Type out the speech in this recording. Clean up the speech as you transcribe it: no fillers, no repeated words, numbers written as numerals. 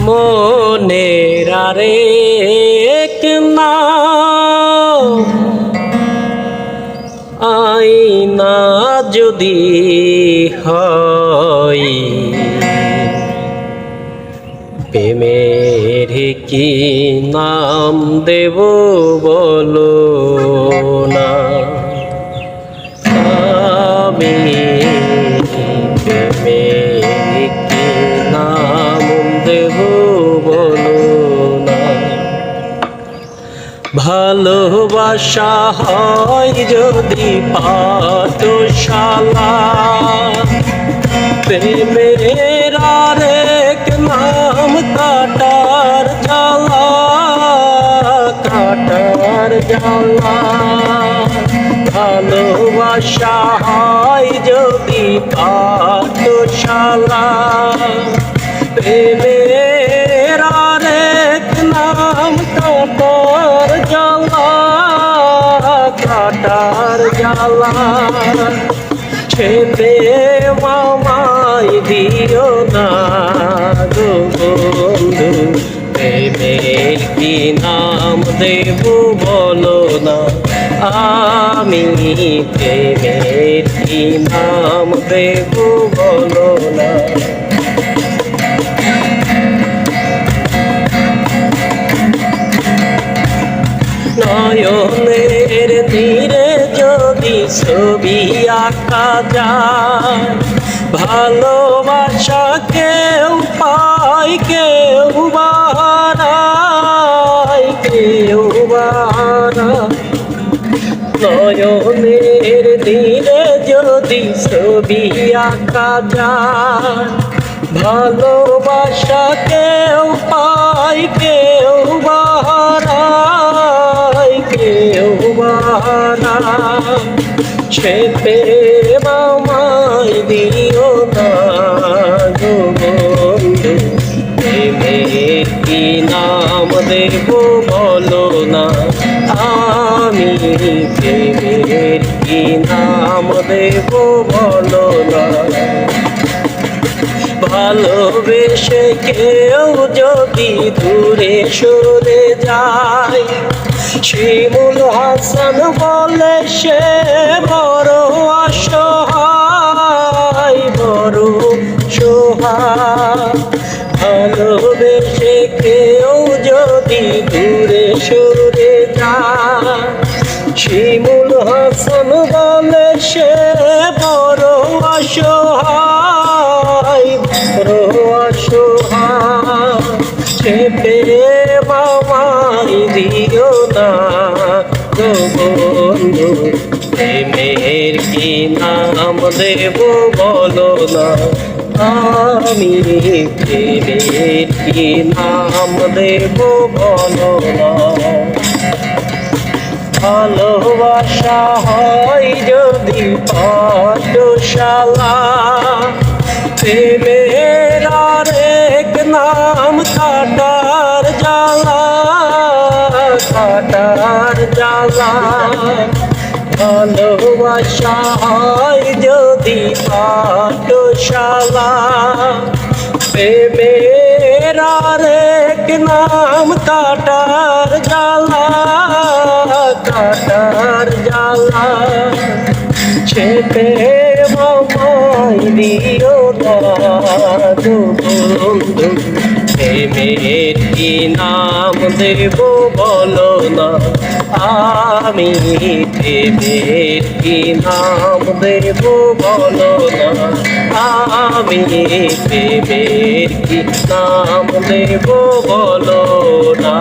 মনের আরেক নাম আইনা যদি হয়, প্রেমের কি নাম দেব বলো না। আমি প্রেমের কি নাম দেব বলো না। ভালোবাসা হয় যদি পাঠশালা, প্রেমের আরেক নাম কাটার জ্বালা, কাটার জ্বালা। ভালোবাসা হয় যদি পাঠশালা, প্রেমের আরেক নাম কাটার জ্বালা, কাটার জ্বালা। ছেপে মামাই দিও না গো বন্ধু, প্রেমের কি নাম দেব বলো না। আমি প্রেমের কি নাম দেব বলো না। নয়নের তীরে যদি ছবি আঁকা যায়, ভালোবাসা কেউ পায় কেউ বাড়ায়, কেউ বাড়ায়। নয়নের তীরে যদি ছবি আঁকা যায়, ভালোবাসা কেউ পায় কেউ বাড়ায়, কেউ বাড়ায়। ছেপে মামাই দিও না গো বন্ধু, প্রেমের কি নাম দেব বলো না। আমি প্রেমের কি নাম দেব বলো না। ভালোবেসে কেউ যদি দূরে সরে যায়, শিমুল হাসান বলে সে বড় অসহায়, বড় সোহায়। ভালোবেসে কেউ যদি দূরে সরে যায়, শিমুল হাসান বলে সে বড় অসহায়, বড় অসহায়। ছেপে মামাই দিও না গো বন্ধু, প্রেমের কি নাম দেব বলো না। আমি প্রেমের কি নাম দেব বলো না। ভালোবাসা হয় যদি পাঠশালা, প্রেমের আরেক নাম কাটার জ্বালা, কাটার জ্বালা। ভালোবাসা হয় যদি পাঠশালা, প্রেমের আরেক নাম কাটার জ্বালা, কাটার জ্বালা। ছেপে মামাই দিও না গো বন্ধু, প্রেমের কি নাম দেব বলো না। আমি প্রেমের কি নাম দেব বলো না। আমি প্রেমের কি নাম দেব বলো না।